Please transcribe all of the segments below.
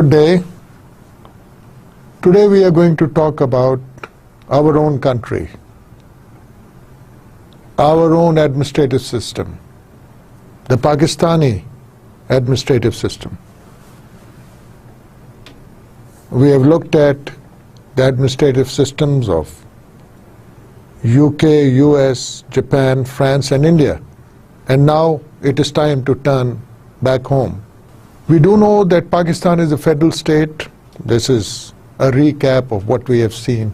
Good day. Today we are going to talk about our own country, our own administrative system, the Pakistani administrative system. We have looked at the administrative systems of UK, US, Japan, France and India, and now it is time to turn back home. We do know that Pakistan is a federal state. This is a recap of what we have seen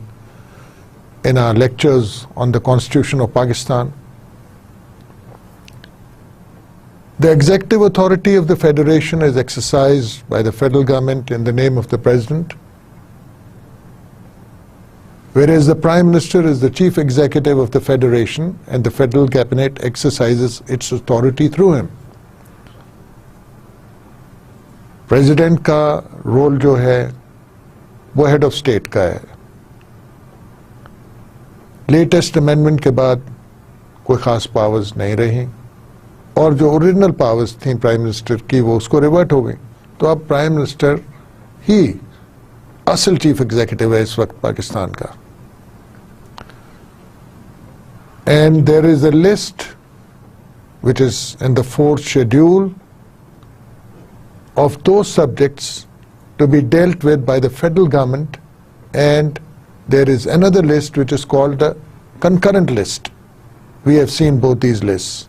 in our lectures on the Constitution of Pakistan. The executive authority of the Federation is exercised by the federal government in the name of the President, whereas the Prime Minister is the chief executive of the Federation and the Federal Cabinet exercises its authority through him. President का role जो है वो head of state का है. Latest amendment के बाद कोई खास पावर्स नहीं रही और जो ओरिजिनल पावर्स थी प्राइम मिनिस्टर की वो उसको रिवर्ट हो गई. तो अब प्राइम मिनिस्टर ही असल चीफ एग्जीक्यूटिव है इस वक्त पाकिस्तान का. And there is a list which is in the 4th schedule of those subjects to be dealt with by the federal government, and there is another list which is called the concurrent list. We have seen both these lists.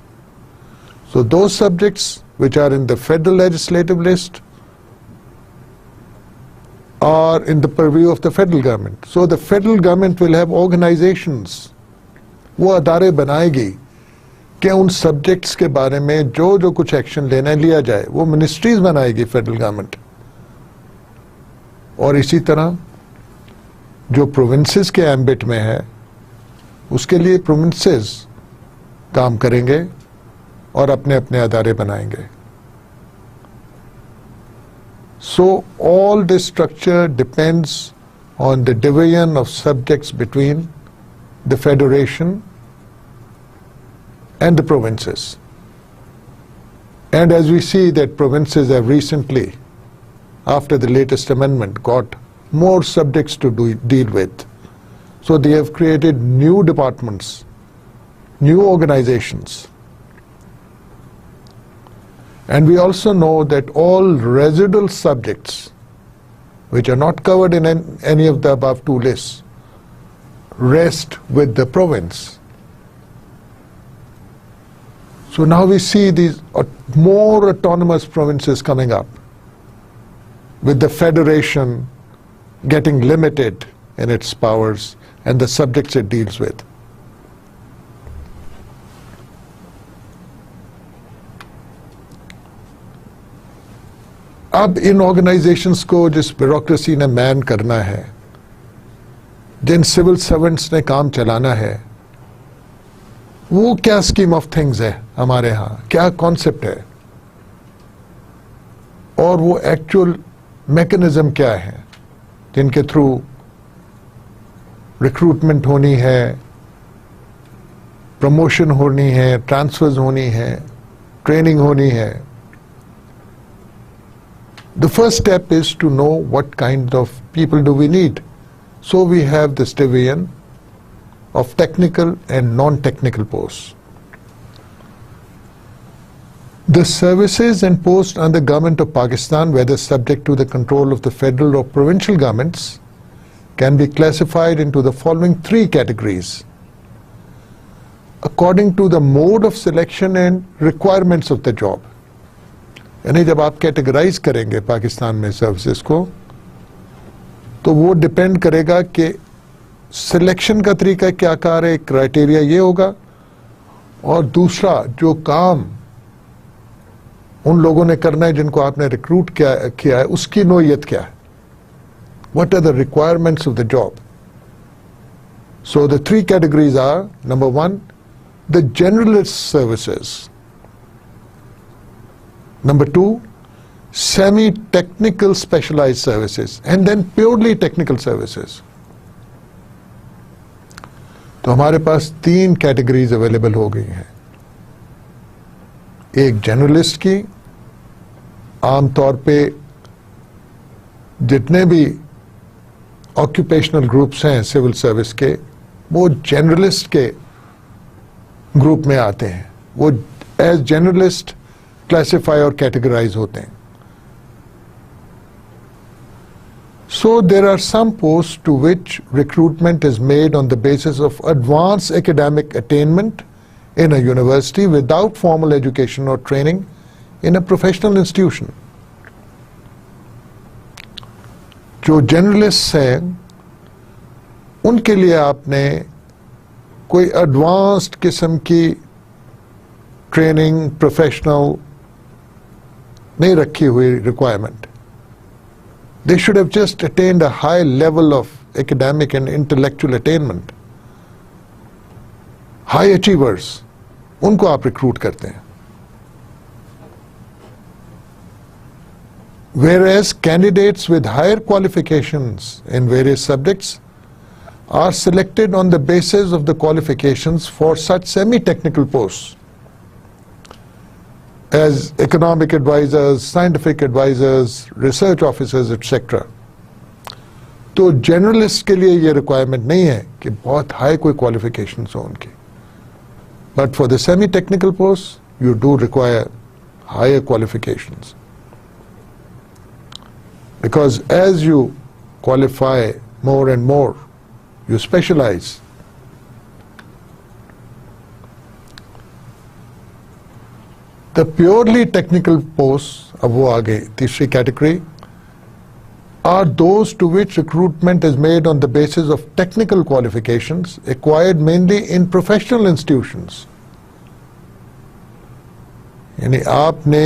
So those subjects which are in the federal legislative list are in the purview of the federal government. So the federal government will have organizations, वो अदारे बनाएगी कि उन subjects के बारे में जो कुछ action लेना लिया जाए. वो मिनिस्ट्रीज बनाएगी फेडरल गवर्नमेंट. और इसी तरह जो प्रोविंसेस के एम्बिट में है उसके लिए प्रोविंसेस काम करेंगे और अपने अपने अदारे बनाएंगे. So all this structure depends on the division of subjects between the federation and the provinces. And as we see that provinces have recently, after the latest amendment, got more subjects to deal with. So they have created new departments, new organizations. And we also know that all residual subjects which are not covered in any of the above two lists rest with the province. So now we see these more autonomous provinces coming up, with the federation getting limited in its powers and the subjects it deals with. अब इन organisations को जिस bureaucracy ने man करना है, जिन civil servants ने काम चलाना है, वो क्या स्कीम ऑफ थिंग्स है हमारे यहाँ, क्या कॉन्सेप्ट है और वो एक्चुअल मैकेनिज्म क्या है जिनके थ्रू रिक्रूटमेंट होनी है, प्रमोशन होनी है, ट्रांसफर्स होनी है, ट्रेनिंग होनी है. The first step is to know what kind of people do we need. So we have this division of technical and non-technical posts. The services and posts under the government of Pakistan, whether subject to the control of the federal or provincial governments, can be classified into the following 3 categories according to the mode of selection and requirements of the job. यानी जब आप categorise करेंगे पाकिस्तान में services को तो वो depend करेगा कि सिलेक्शन का तरीका क्या कार है, क्राइटेरिया ये होगा, और दूसरा जो काम उन लोगों ने करना है जिनको आपने रिक्रूट किया है उसकी नोयत क्या है. What are the requirements of the job? So the 3 categories are, number 1, the generalist services. Number 2, semi-technical specialized services, and then purely technical services. तो हमारे पास 3 कैटेगरीज अवेलेबल हो गई हैं. एक जनरलिस्ट की, आमतौर पे जितने भी ऑक्यूपेशनल ग्रुप्स हैं सिविल सर्विस के, वो जनरलिस्ट के ग्रुप में आते हैं, वो एज जनरलिस्ट क्लासिफाई और कैटेगराइज होते हैं. So there are some posts to which recruitment is made on the basis of advanced academic attainment in a university without formal education or training in a professional institution. जो generalist हैं उनके लिए आपने कोई advanced किस्म की training professional नहीं रखी हुई requirement. They should have just attained a high level of academic and intellectual attainment. High achievers, उनको आप रिक्रूट करते हैं. Whereas candidates with higher qualifications in various subjects are selected on the basis of the qualifications for such semi-technical posts as economic advisors, scientific advisors, research officers, etc. तो generalist के लिए ये requirement नहीं है कि बहुत high कोई qualifications हो उनकी. But for the semi-technical posts, you do require higher qualifications. Because as you qualify more and more, you specialize. The purely technical posts, अब वो आ गई तीसरी category, are those to which recruitment is made on the basis of technical qualifications acquired mainly in professional institutions. यानी आपने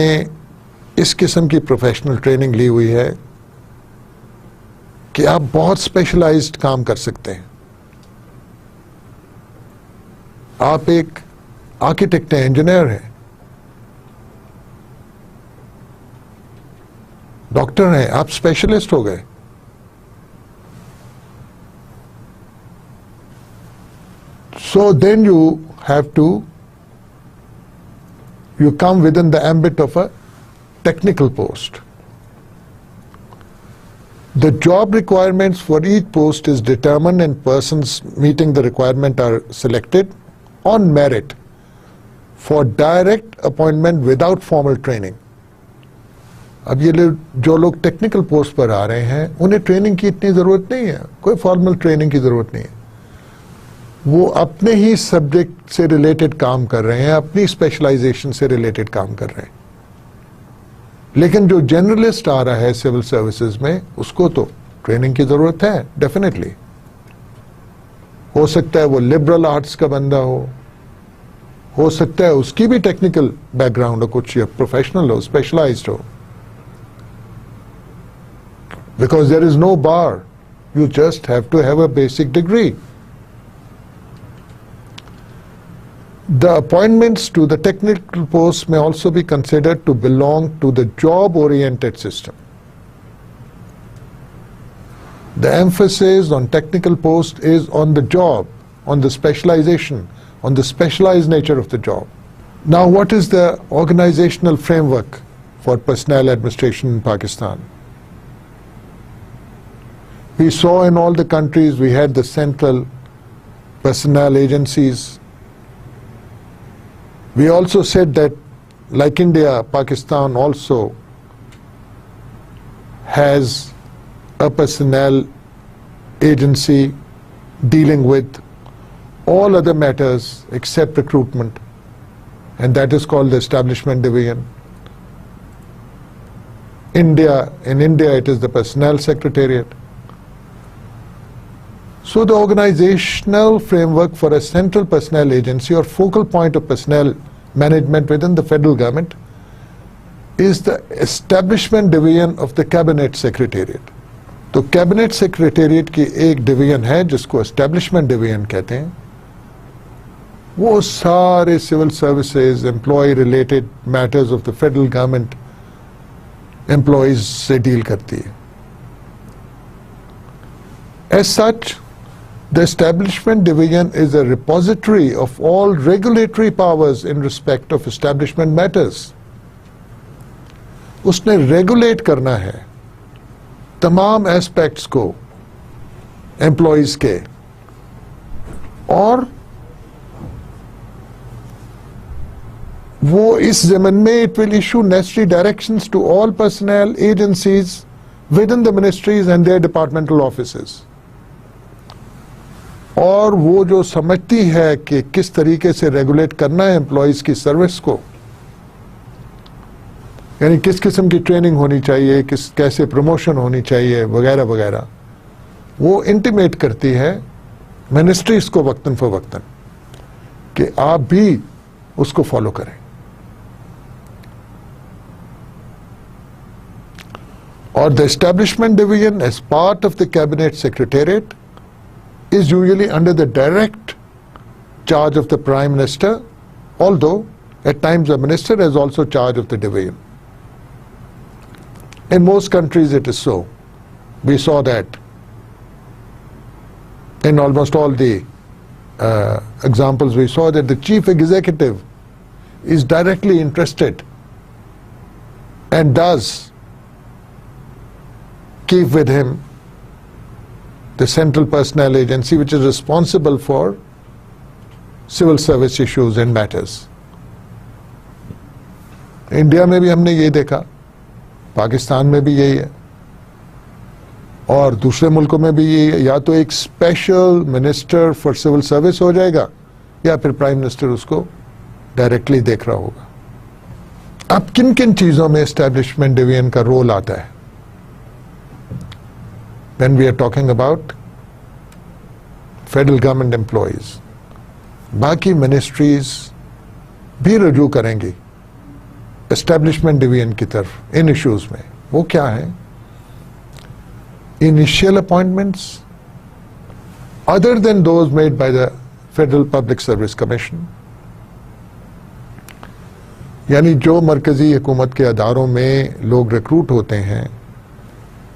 इस किस्म की professional training ली हुई है कि आप बहुत स्पेशलाइज्ड काम कर सकते हैं. आप एक आर्किटेक्ट हैं, इंजीनियर हैं, डॉक्टर हैं, आप स्पेशलिस्ट हो गए. So then you have to, you come within the ambit of a technical post. The job requirements for each post is determined and persons meeting the requirement are selected on merit for direct appointment without formal training. अब ये जो लोग technical post पर आ रहे हैं उन्हें training की इतनी ज़रूरत नहीं है, कोई फॉर्मल ट्रेनिंग की ज़रूरत नहीं है. वो अपने ही सब्जेक्ट से रिलेटेड काम कर रहे हैं, अपनी स्पेशलाइजेशन से रिलेटेड काम कर रहे हैं. लेकिन जो जनरलिस्ट आ रहा है सिविल सर्विसेज में, उसको तो ट्रेनिंग की ज़रूरत है डेफिनेटली. हो सकता है वो लिबरल आर्ट्स का बंदा हो सकता है उसकी भी टेक्निकल बैकग्राउंड हो कुछ, या प्रोफेशनल हो, स्पेशलाइज्ड हो. Because there is no bar, you just have to have a basic degree. The appointments to the technical posts may also be considered to belong to the job-oriented system. The emphasis on technical posts is on the job, on the specialization, on the specialized nature of the job. Now, what is the organizational framework for personnel administration in Pakistan? We saw in all the countries we had the central personnel agencies. We also said that, like India, Pakistan also has a personnel agency dealing with all other matters except recruitment, and that is called the Establishment Division. In India it is the Personnel Secretariat. So the organizational framework for a central personnel agency or focal point of personnel management within the federal government is the Establishment Division of the Cabinet Secretariat. तो cabinet secretariat की एक division है जिसको establishment division कहते हैं. वो सारे civil services, employ related matters of the federal government employees से डील करती है. As such, the establishment division is a repository of all regulatory powers in respect of establishment matters. उसने रेगुलेट करना है तमाम एस्पेक्ट्स को एम्प्लॉइज के, और वो इस ज़मन में it will issue necessary directions to all personnel agencies within the ministries and their departmental offices. और वो जो समझती है कि किस तरीके से रेगुलेट करना है एम्प्लॉइज की सर्विस को, यानी किस किस्म की ट्रेनिंग होनी चाहिए, कैसे प्रमोशन होनी चाहिए वगैरह वगैरह, वो इंटीमेट करती है मिनिस्ट्रीज को वक्तन फवक्तन कि आप भी उसको फॉलो करें। और the establishment division as part of the cabinet secretariat is usually under the direct charge of the Prime Minister, although at times the Minister has also charge of the division. In most countries it is so. We saw that in almost all the examples. We saw that the Chief Executive is directly interested and does keep with him the central personnel agency which is responsible for civil service issues and matters. India में भी हमने ये देखा, पाकिस्तान में भी यही है, और दूसरे मुल्कों में भी यही है। या तो एक special minister for civil service हो जाएगा, या फिर प्राइम मिनिस्टर उसको डायरेक्टली देख रहा होगा। अब किन किन चीजों में एस्टैब्लिशमेंट डिवीजन का रोल आता है? When we are talking about federal government employees, बाकी मिनिस्ट्रीज भी रजू करेंगी एस्टैब्लिशमेंट डिवीजन की तरफ इन इश्यूज में। वो क्या है? Initial appointments other than those made by the federal public service commission, यानी जो मरकजी हुकूमत के अदारों में लोग रिक्रूट होते हैं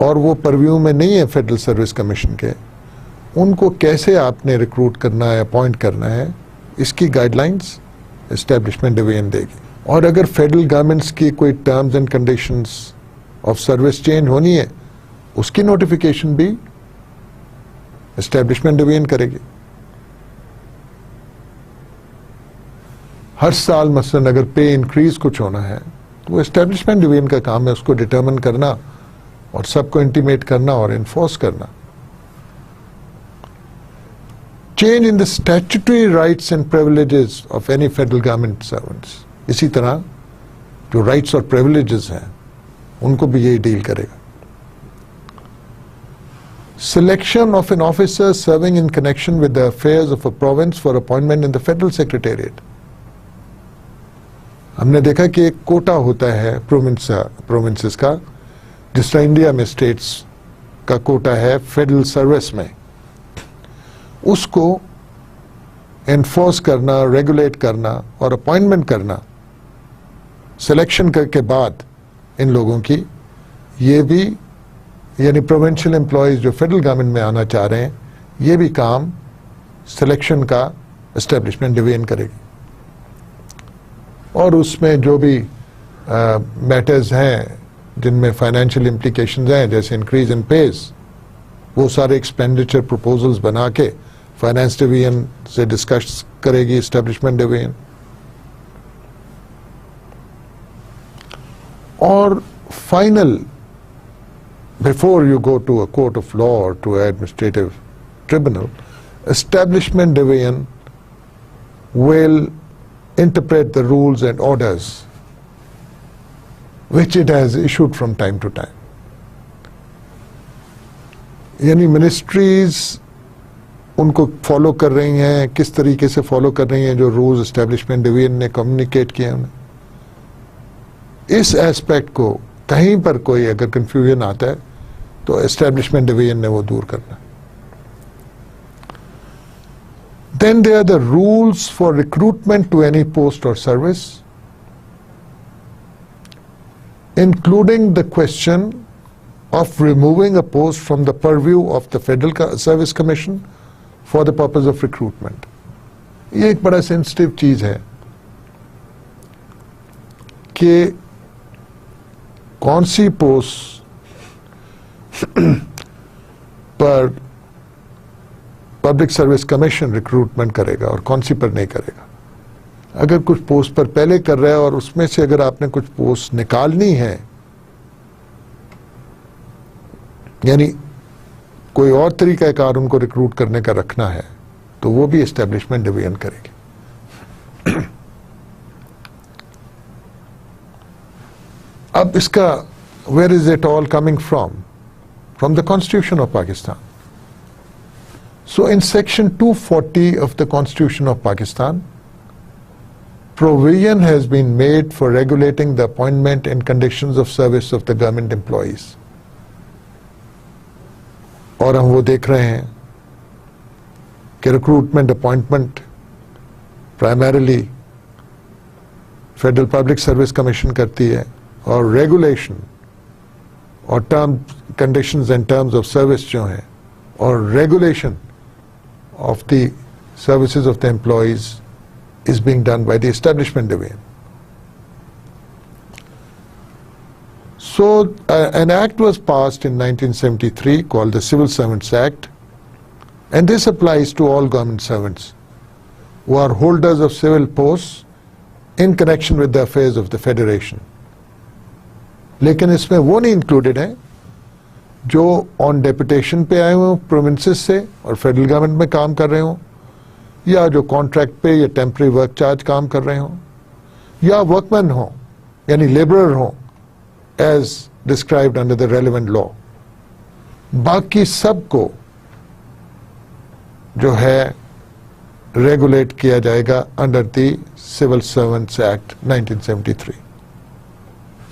और वो परव्यू में नहीं है फेडरल सर्विस कमीशन के, उनको कैसे आपने रिक्रूट करना है, अपॉइंट करना है, इसकी गाइडलाइंस एस्टैब्लिशमेंट डिवीजन देगी। और अगर फेडरल गवर्नमेंट्स की कोई terms and conditions of service change होनी है, उसकी नोटिफिकेशन भी एस्टैब्लिशमेंट डिवीजन करेगी। हर साल मसलन अगर पे इंक्रीज कुछ होना है, तो वो एस्टैब्लिशमेंट डिवीजन का काम है उसको डिटरमिन करना और सबको इंटीमेट करना और इन्फोर्स करना। Change in the statutory rights and privileges of any federal government servants, इसी तरह जो राइट्स और प्रिविलेजेस हैं उनको भी यही डील करेगा। Selection of an officer serving in connection with the affairs of a province for appointment in the federal secretariat. हमने देखा कि एक कोटा होता है प्रोविंसेस का, जिस तरह इंडिया में स्टेट्स का कोटा है फेडरल सर्विस में, उसको एनफोर्स करना, रेगुलेट करना और अपॉइंटमेंट करना सिलेक्शन के बाद इन लोगों की, ये भी यानी प्रोविंशियल एम्प्लॉयज जो फेडरल गवर्नमेंट में आना चाह रहे हैं, ये भी काम सिलेक्शन का एस्टेब्लिशमेंट डिवीजन करेगी। और उसमें जो भी मैटर्स हैं जिनमें फाइनेंशियल इम्प्लीकेशंस हैं, जैसे इंक्रीज इन पेज, वो सारे एक्सपेंडिचर प्रपोजल्स बना के फाइनेंस डिवीजन से डिस्कस करेगी एस्टेब्लिशमेंट डिवीजन। और final, before you go to a court of law or to administrative tribunal, establishment division will interpret the rules and orders which it has issued from time to time. यानी ministries उनको follow कर रही हैं, किस तरीके से follow कर रही हैं जो रूल्स एस्टेब्लिशमेंट डिवीजन ने कम्युनिकेट किए हैं। इस एस्पेक्ट को कहीं पर कोई अगर कंफ्यूजन आता है तो एस्टेब्लिशमेंट डिवीजन ने वो दूर करना। Then there are the rules for recruitment to any post or service, including the question of removing a post from the purview of the Federal Service Commission for the purpose of recruitment. ये एक बड़ा sensitive चीज है कि कौन सी post पर public service commission recruitment करेगा और कौन सी पर नहीं करेगा। अगर कुछ पोस्ट पर पहले कर रहा है और उसमें से अगर आपने कुछ पोस्ट निकालनी है, यानी कोई और तरीकाकार उनको रिक्रूट करने का रखना है, तो वो भी एस्टेब्लिशमेंट डिवीजन करेगी। अब इसका where is it all coming from the constitution of Pakistan. So in section 240 of the Constitution of Pakistan, provision has been made for regulating the appointment and conditions of service of the government employees. और हम वो देख रहे हैं कि recruitment appointment primarily federal public service commission करती है, और रेगुलेशन और term conditions and terms of service जो हैं और regulation of the services of the employees is being done by the establishment division. So an act was passed in 1973 called the Civil Servants Act, and this applies to all government servants who are holders of civil posts in connection with the affairs of the federation. लेकिन इसमें वो नहीं included है जो on deputation पे आए हों provinces से और फेडरल गवर्नमेंट में काम कर रहे हों, या जो कॉन्ट्रैक्ट पे या टेम्पररी वर्क चार्ज काम कर रहे हों, या वर्कमैन हों यानी लेबरर हों as described under the relevant law. बाकी सबको जो है रेगुलेट किया जाएगा under the civil servants act 1973।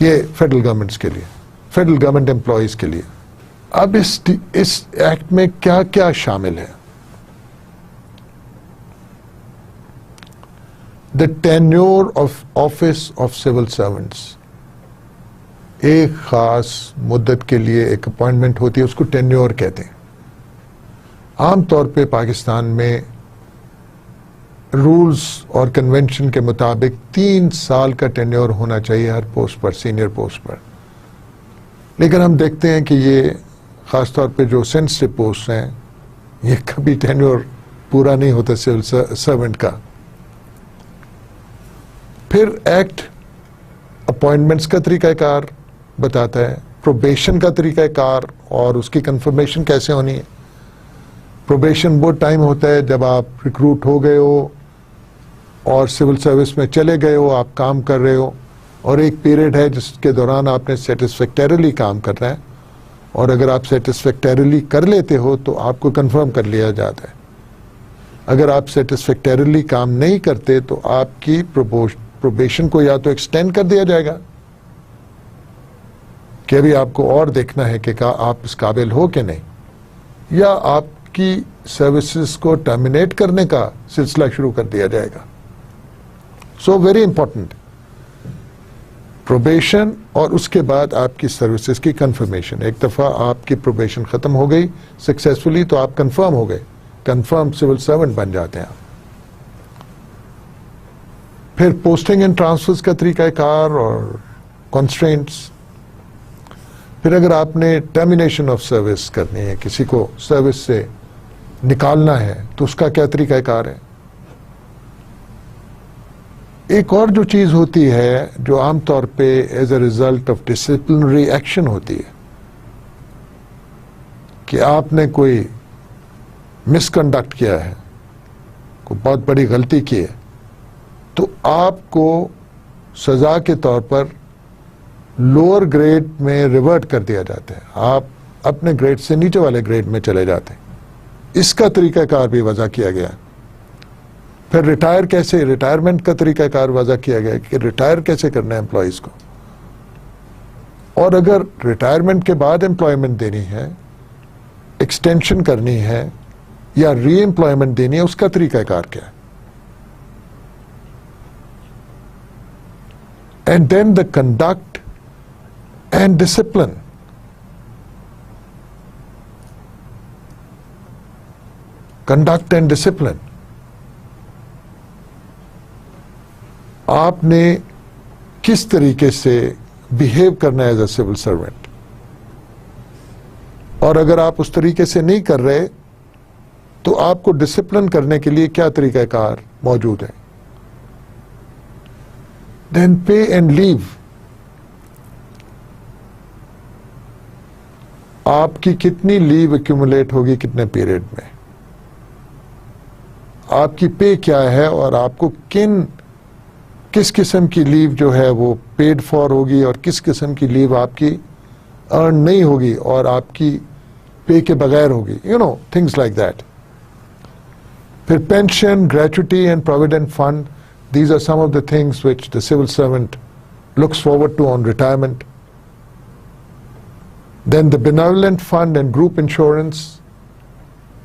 ये फेडरल गवर्नमेंट्स के लिए, फेडरल गवर्नमेंट एम्प्लॉयज के लिए। अब इस एक्ट में क्या क्या शामिल है? The tenure of office of civil servants, एक खास मुद्दत के लिए एक अपॉइंटमेंट होती है, उसको टेन्योर कहते हैं। आमतौर पे पाकिस्तान में रूल्स और कन्वेंशन के मुताबिक 3 साल का टेन्योर होना चाहिए हर पोस्ट पर, सीनियर पोस्ट पर। लेकिन हम देखते हैं कि ये खासतौर पे जो सेंसिटिव पोस्ट हैं, ये कभी टेन्योर पूरा नहीं होता सिविल सर्वेंट का। फिर एक्ट अपॉइंटमेंट्स का तरीकाकार बताता है, प्रोबेशन का तरीकाकार और उसकी कंफर्मेशन कैसे होनी है। प्रोबेशन वो टाइम होता है जब आप रिक्रूट हो गए हो और सिविल सर्विस में चले गए हो, आप काम कर रहे हो, और एक पीरियड है जिसके दौरान आपने सेटिस्फैक्टरीली काम करना है, और अगर आप सेटिस्फैक्टरीली कर लेते हो तो आपको कंफर्म कर लिया जाता है। अगर आप सेटिस्फैक्टरीली काम नहीं करते तो आपकी प्रोबेशन को या तो एक्सटेंड कर दिया जाएगा कि अभी आपको और देखना है कि आप इस काबिल हो कि नहीं, या आपकी सर्विसेज को टर्मिनेट करने का सिलसिला शुरू कर दिया जाएगा। सो वेरी इंपॉर्टेंट, प्रोबेशन और उसके बाद आपकी सर्विसेज की कंफर्मेशन। एक दफा आपकी प्रोबेशन खत्म हो गई सक्सेसफुली तो आप कंफर्म हो गए, कंफर्म सिविल सर्वेंट बन जाते हैं। फिर पोस्टिंग एंड ट्रांसफर्स का तरीकाकार और कॉन्स्ट्रेंट्स। फिर अगर आपने टर्मिनेशन ऑफ सर्विस करनी है, किसी को सर्विस से निकालना है, तो उसका क्या तरीकाकार है। एक और जो चीज होती है जो आमतौर पे as a result of disciplinary action होती है कि आपने कोई मिसकंडक्ट किया है, कोई बहुत बड़ी गलती की है, तो आपको सजा के तौर पर लोअर ग्रेड में रिवर्ट कर दिया जाता है, आप अपने ग्रेड से नीचे वाले ग्रेड में चले जाते हैं। इसका तरीकाकार भी वजह किया गया है। फिर रिटायरमेंट का तरीकाकार वजह किया गया कि रिटायर कैसे करना है एम्प्लॉयज को, और अगर रिटायरमेंट के बाद एम्प्लॉयमेंट देनी है, एक्सटेंशन करनी है या री एम्प्लॉयमेंट देनी है, उसका तरीकाकार क्या है। And then the conduct and discipline. Conduct and discipline, आपने किस तरीके से बिहेव करना है एज अ सिविल सर्वेंट। और अगर आप उस तरीके से नहीं कर रहे तो आपको डिसिप्लिन करने के लिए क्या तरीक़ाकार मौजूद है. देन पे एंड लीव. आपकी कितनी लीव एक्यूमुलेट होगी कितने पीरियड में, आपकी पे क्या है और आपको किस किस्म की लीव जो है वो पेड फॉर होगी और किस किस्म की लीव आपकी अर्न नहीं होगी और आपकी पे के बगैर होगी, थिंग्स लाइक दैट. फिर pension, gratuity and provident fund, these are some of the things which the civil servant looks forward to on retirement. Then the benevolent fund and group insurance,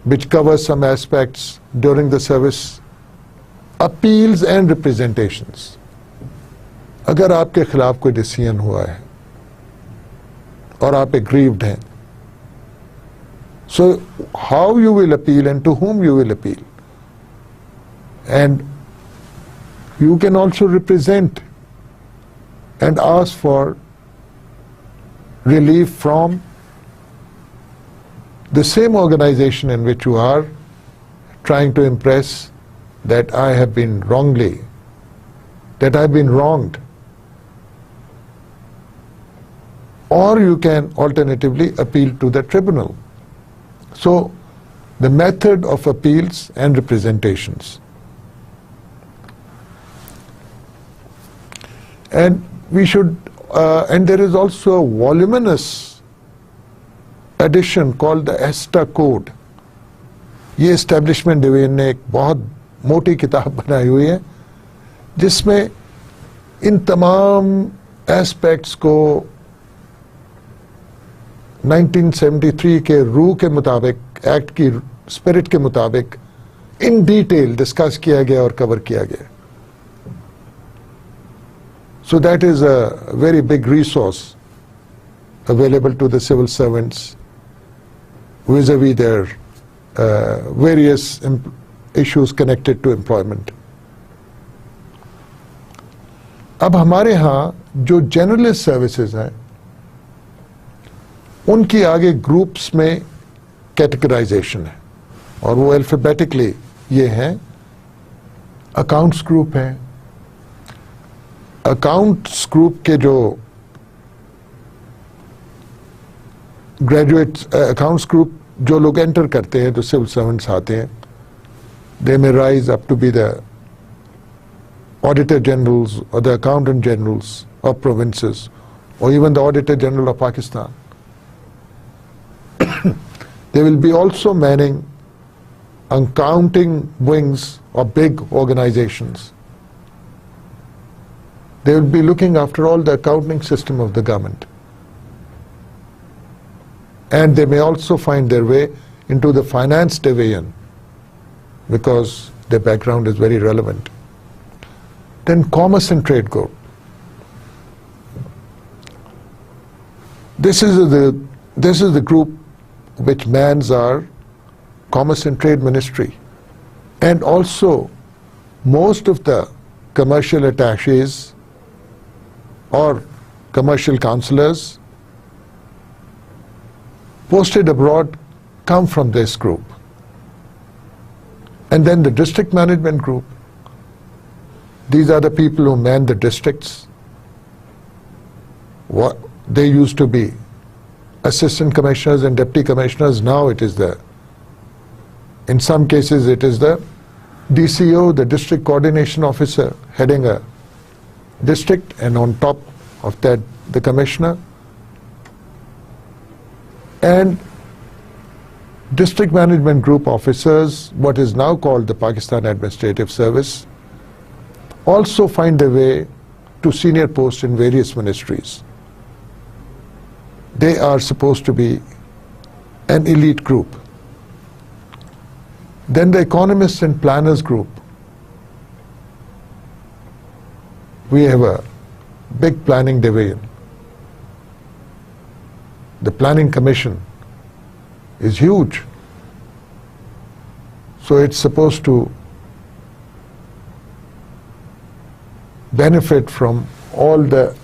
which covers some aspects during the service. Appeals and representations. अगर आपके खिलाफ कोई decision हुआ है और आप aggrieved हैं, so how you will appeal and to whom you will appeal. And you can also represent and ask for relief from the same organization in which you are trying to impress that I have been wrongly, that I have been wronged. Or you can alternatively appeal to the tribunal. So the method of appeals and representations. And we should, and there is also a voluminous edition called the ESTA Code. ये Establishment Division ने एक बहुत मोटी किताब बनाई हुई है जिसमें इन तमाम एस्पेक्ट्स को 1973 के रूल के मुताबिक, एक्ट की स्पिरिट के मुताबिक इन डिटेल डिस्कस किया गया और कवर किया गया. So that is a very big resource available to the civil servants vis-a-vis their various issues connected to employment. अब हमारे यहाँ जो generalist services हैं उनकी आगे ग्रुप्स में कैटेगराइजेशन है और वो अल्फाबेटिकली ये हैं. अकाउंट्स ग्रुप है. अकाउंट्स ग्रुप के जो ग्रेजुएट अकाउंट्स ग्रुप जो लोग एंटर करते हैं, जो सिविल सर्वेंट्स आते हैं, they may rise up to be the auditor generals और the accountant generals of provinces or even the Auditor General of Pakistan. They will be also manning accounting wings of big organizations. They will be looking after all the accounting system of the government. And they may also find their way into the finance division because their background is very relevant. Then Commerce and Trade Group. This is the group which mans our Commerce and Trade Ministry, and also most of the commercial attaches or commercial counselors posted abroad come from this group. And then the district management group. These are the people who man the districts. They used to be assistant commissioners and deputy commissioners. Now it is in some cases it is the DCO, the district coordination officer, heading a district, and on top of that the commissioner. And district management group officers, what is now called the Pakistan Administrative Service, also find their way to senior posts in various ministries. They are supposed to be an elite group. Then the economists and planners group. We have a big planning division. The planning commission is huge. So it's supposed to benefit from all the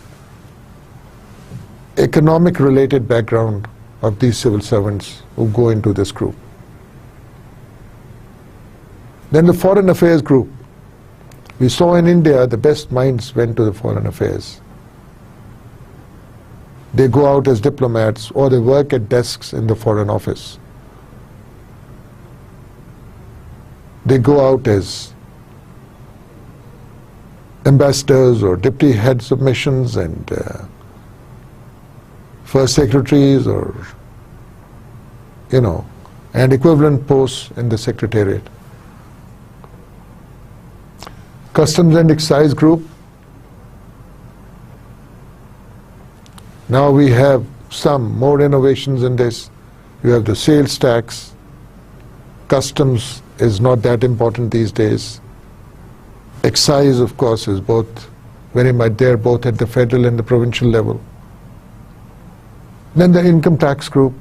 economic related background of these civil servants who go into this group. Then the Foreign Affairs group. We saw in India the best minds went to the Foreign Affairs. They go out as diplomats or they work at desks in the Foreign Office. They go out as ambassadors or deputy heads of missions and first secretaries or, and equivalent posts in the Secretariat. Customs and Excise Group. Now we have some more innovations in this. You have the sales tax. Customs is not that important these days. Excise, of course, is both very much there, both at the federal and the provincial level. Then the income tax group.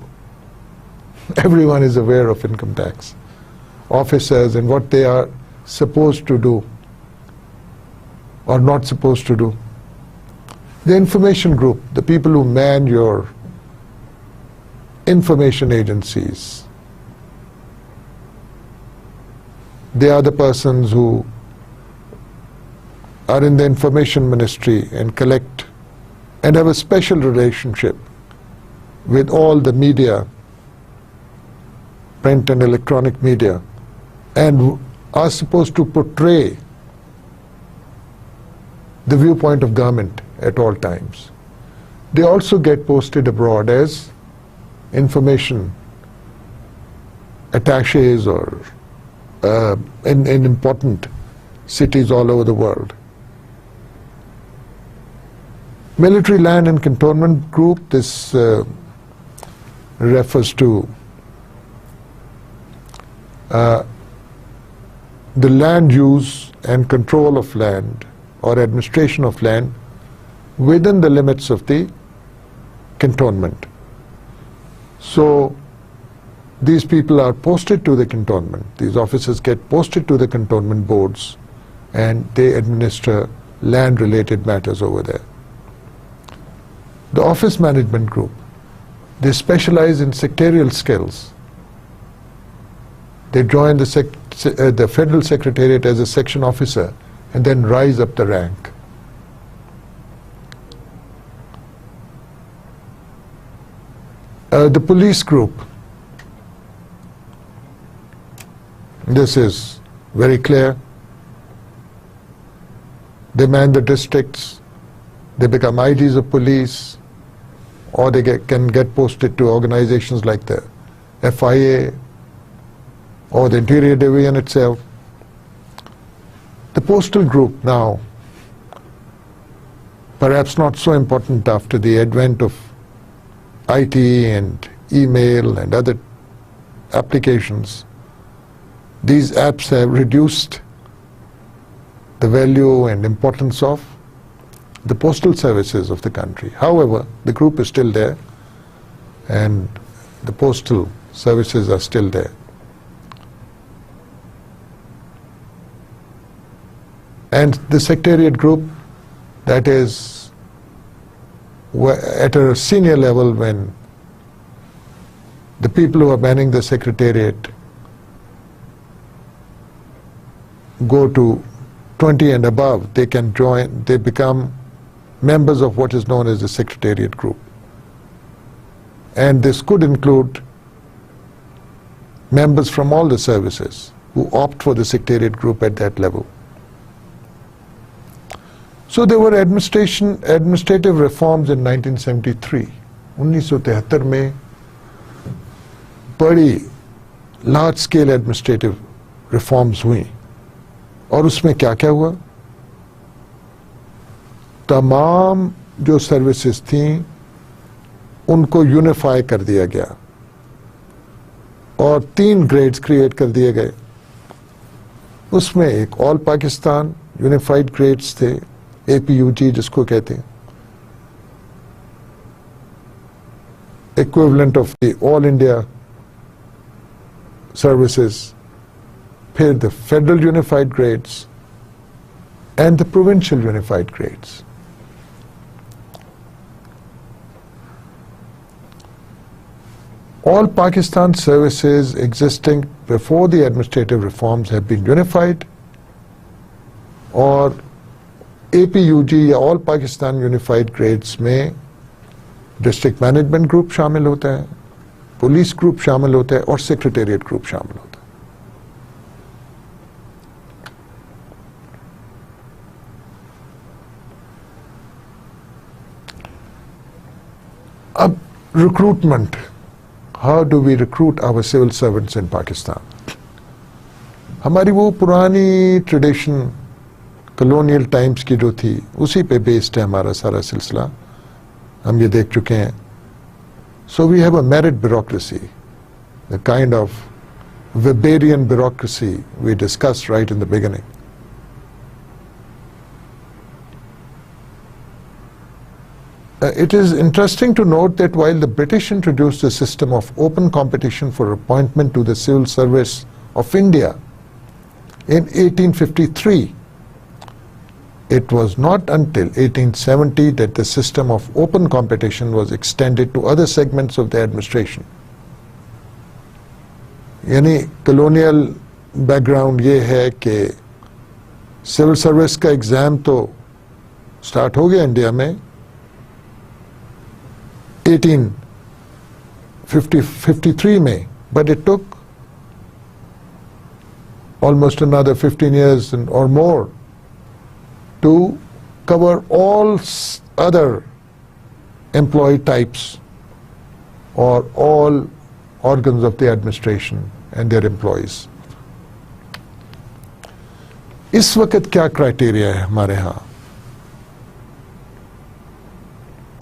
Everyone is aware of income tax. Officers and what they are supposed to do or not supposed to do. The information group, the people who man your information agencies. They are the persons who are in the information ministry and collect and have a special relationship with all the media, print and electronic media, and are supposed to portray the viewpoint of government at all times. They also get posted abroad as information attaches or in important cities all over the world. Military Land and Cantonment Group, this refers to the land use and control of land or administration of land within the limits of the cantonment. So these people are posted to the cantonment. These officers get posted to the cantonment boards and they administer land-related matters over there. The Office Management Group, they specialize in secretarial skills. They join the Federal Secretariat as a section officer and then rise up the rank. The police group, this is very clear. They man the districts, they become IGs of police, or they can get posted to organizations like the FIA or the Interior Division itself. The postal group now, perhaps not so important after the advent of IT and email and other applications. These apps have reduced the value and importance of the postal services of the country. However, the group is still there and the postal services are still there. And the Secretariat group, that is at a senior level, when the people who are manning the Secretariat go to 20 and above, they can join, they become members of what is known as the Secretariat group. And this could include members from all the services who opt for the Secretariat group at that level. So there were administrative reforms in 1973. 1973 में बड़ी large scale administrative reforms हुई और उसमें क्या क्या हुआ? तमाम जो सर्विसेज थी उनको यूनिफाई कर दिया गया और 3 ग्रेड्स क्रिएट कर दिए गए. उसमें एक ऑल पाकिस्तान यूनिफाइड ग्रेड्स थे, APUG जिसको कहते हैं, equivalent of the all India services, फिर the federal unified grades and the provincial unified grades. All Pakistan services existing before the administrative reforms have been unified, और APUG या all Pakistan unified grades में district management group शामिल होता है, police group शामिल होता है और सेक्रेटेरिएट ग्रुप शामिल होता है। अब recruitment, how do we recruit our civil servants in Pakistan. हमारी वो पुरानी ट्रेडिशन कॉलोनियल टाइम्स की जो थी उसी पे बेस्ड है हमारा सारा सिलसिला, हम ये देख चुके हैं। So we have a merit bureaucracy, the kind of Weberian bureaucracy we discussed right in the beginning. It is interesting to note that while the British introduced a system of open competition for appointment to the civil service of India in 1853, it was not until 1870 that the system of open competition was extended to other segments of the administration. यानी colonial background ये है कि civil service का exam तो start हो गया India में 1853 में, but it took almost another 15 years or more to cover all other employee types or all organs of the administration and their employees. इस वक्त क्या क्राइटेरिया है हमारे यहाँ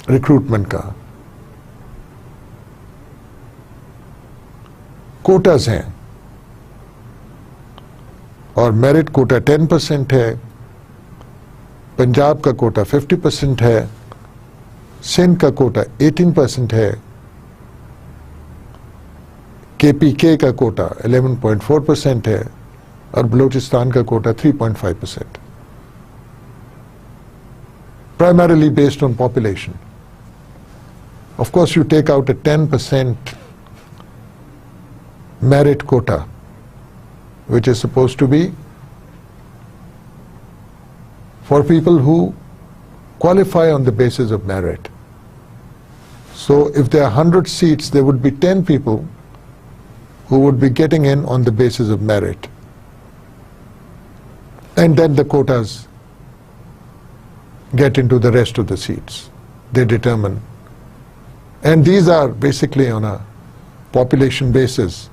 रिक्रूटमेंट का? कोटाज हैं और मेरिट कोटा 10% है, पंजाब का कोटा 50% है, सिंध का कोटा 18% है, KPK का कोटा 11.4% है और बलूचिस्तान का Kota 3.5%, primarily based on population. Of course, you take out a 10% merit quota, which is supposed to be for people who qualify on the basis of merit. So if there are 100 seats, there would be 10 people who would be getting in on the basis of merit. And then the quotas get into the rest of the seats. They determine. And these are basically on a population basis.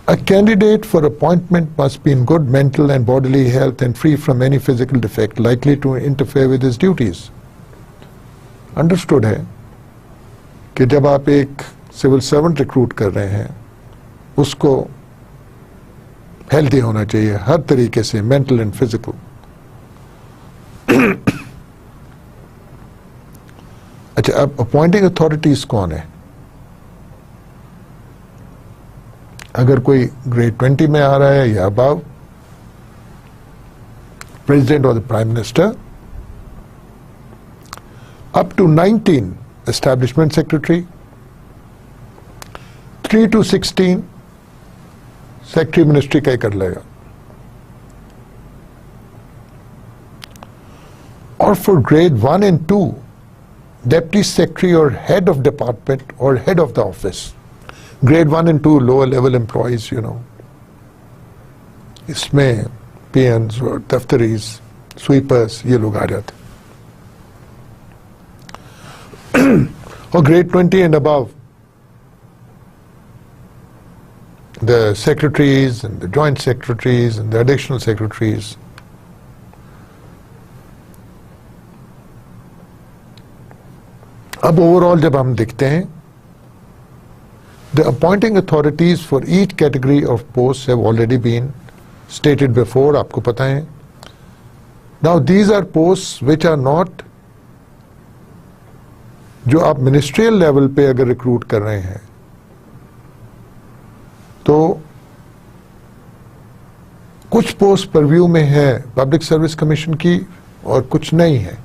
A candidate for appointment must be in good mental and bodily health and free from any physical defect likely to interfere with his duties. Understood है कि जब आप एक civil servant recruit कर रहे हैं उसको healthy होना चाहिए हर तरीके से, मेंटल एंड फिजिकल। अच्छा, अब अपॉइंटिंग अथॉरिटीज कौन है? अगर कोई ग्रेड 20 में आ रहा है या अबव, प्रेसिडेंट और the prime minister, up to 19 establishment secretary, 3 to 16 secretary ministry का ही कर लेगा। और for grade 1 and 2 deputy secretary और हेड ऑफ डिपार्टमेंट और head of the office, grade 1 and 2 lower level employees, you know, इसमें peons और दफ्तरीज, स्वीपर्स, ये लोग आ जाते। और grade 20 and above, the secretaries and the joint secretaries and the additional secretaries. अब overall जब हम देखते हैं, the appointing authorities for each category of posts have already been stated before, आपको पता है। Now these are posts which are not, जो आप मिनिस्ट्रियल लेवल पे अगर रिक्रूट कर रहे हैं तो कुछ पोस्ट परव्यू में है पब्लिक सर्विस कमीशन की और कुछ नहीं है।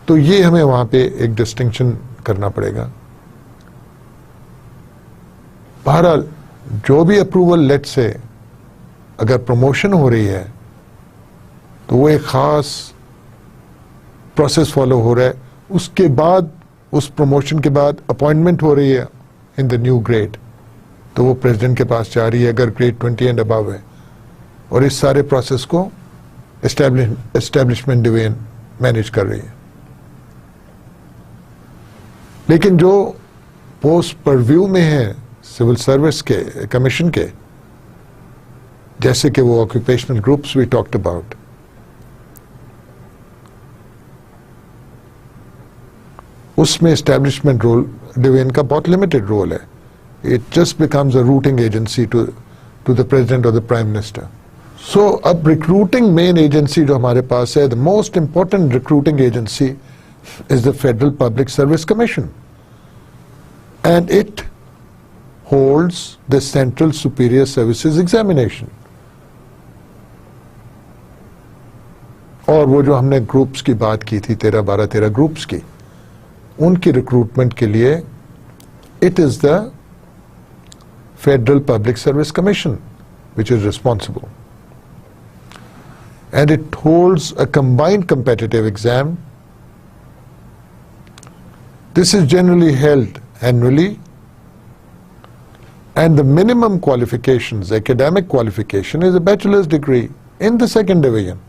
तो ये हमें वहां पे एक डिस्टिंक्शन करना पड़ेगा। बहरहाल जो भी अप्रूवल लेट से अगर प्रमोशन हो रही है तो वो एक खास प्रोसेस फॉलो हो रहा है, उसके बाद उस प्रमोशन के बाद अपॉइंटमेंट हो रही है इन द न्यू ग्रेड, तो वो प्रेसिडेंट के पास जा रही है अगर ग्रेड 20 एंड अबव है, और इस सारे प्रोसेस को एस्टेब्लिशमेंट डिवीजन मैनेज कर रही है। लेकिन जो पोस्ट परव्यू में है सिविल सर्विस के कमीशन के, जैसे कि वो occupational groups we talked about, उसमें एस्टेब्लिशमेंट रोल डिवीजन का बहुत लिमिटेड रोल है। It just becomes a routing agency to the president और द प्राइम मिनिस्टर। सो अब रिक्रूटिंग मेन एजेंसी जो हमारे पास है, the most important recruiting agency is the federal public service commission, and it holds the central superior services examination. और वो जो हमने ग्रुप्स की बात की थी, 13 ग्रुप्स की, उनकी रिक्रूटमेंट के लिए it is the federal public service commission which is responsible, and it holds a combined competitive exam. This is generally held annually, and the minimum qualifications, academic qualification, is a bachelor's degree in the second division.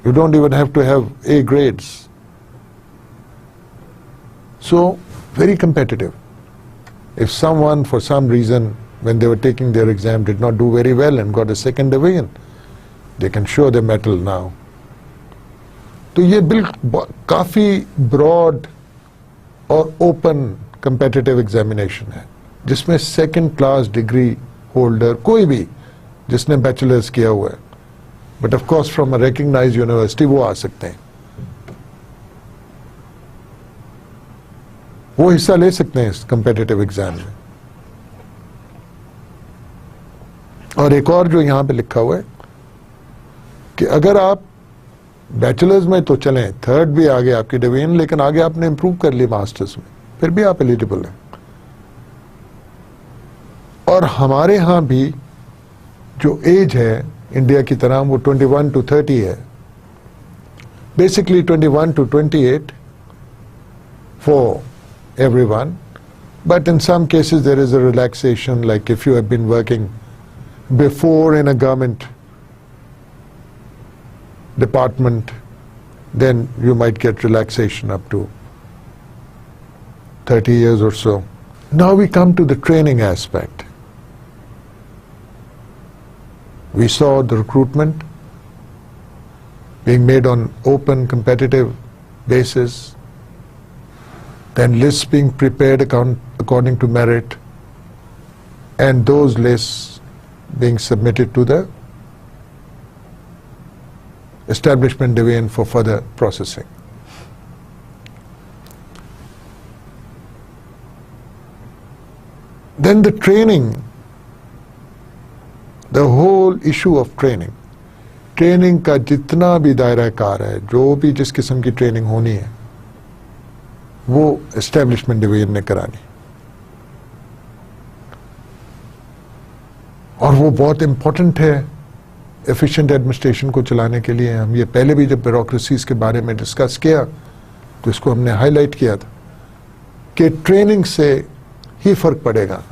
You don't even have to have A grades. So very competitive. If someone for some reason when they were taking their exam did not do very well and got a second division, they can show their mettle now. तो ये bill काफी broad और open competitive examination है, जिसमें second class degree holder कोई भी जिसने bachelors किया हुआ है, but of course from a recognised university, वो आ सकते हैं, वो हिस्सा ले सकते हैं इस competitive एग्जाम में। और एक और जो यहां पे लिखा हुआ है कि अगर आप बैचलर्स में तो चलें, थर्ड भी आगे आपकी डिवीजन, लेकिन आगे आपने इंप्रूव कर ली मास्टर्स में, फिर भी आप एलिजिबल हैं। और हमारे यहां भी जो एज है इंडिया की तरह वो 21 to 30 है, basically 21 to 28 for everyone, but in some cases there is a relaxation, like if you have been working before in a government department, then you might get relaxation up to 30 years or so. Now we come to the training aspect. We saw the recruitment being made on open competitive basis, then lists being prepared according to merit, and those lists being submitted to the establishment division for further processing. Then the training, the whole issue of training, training का जितना भी दायरा car है, जो भी जिस किस्म की ट्रेनिंग होनी है, वो एस्टेब्लिशमेंट डिवीजन ने करानी, और वो बहुत इंपॉर्टेंट है एफिशिएंट एडमिनिस्ट्रेशन को चलाने के लिए। हम ये पहले भी जब ब्यूरोक्रेसीज के बारे में डिस्कस किया तो इसको हमने हाईलाइट किया था कि ट्रेनिंग से ही फर्क पड़ेगा।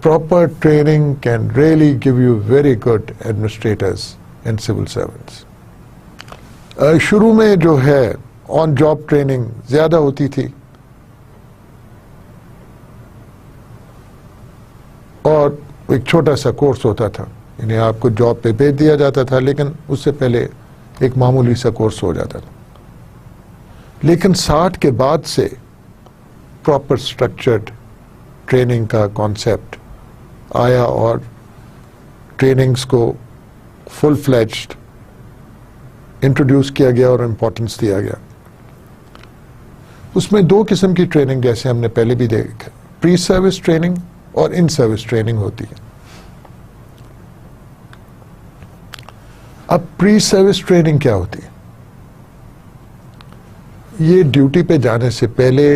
Proper training can really give you very good administrators and civil servants. शुरू में जो है ऑन जॉब ट्रेनिंग ज्यादा होती थी, और एक छोटा सा कोर्स होता था, यानी आपको जॉब पे भेज दिया जाता था, लेकिन उससे पहले एक मामूली सा कोर्स हो जाता था। लेकिन 60 के बाद से प्रॉपर स्ट्रक्चर्ड ट्रेनिंग का कॉन्सेप्ट आया और ट्रेनिंग्स को फुल फ्लेज्ड इंट्रोड्यूस किया गया और इम्पोर्टेंस दिया गया। उसमें दो किस्म की ट्रेनिंग, जैसे हमने पहले भी देखा, प्री सर्विस ट्रेनिंग और इन सर्विस ट्रेनिंग होती है। अब प्री सर्विस ट्रेनिंग क्या होती है? ये ड्यूटी पे जाने से पहले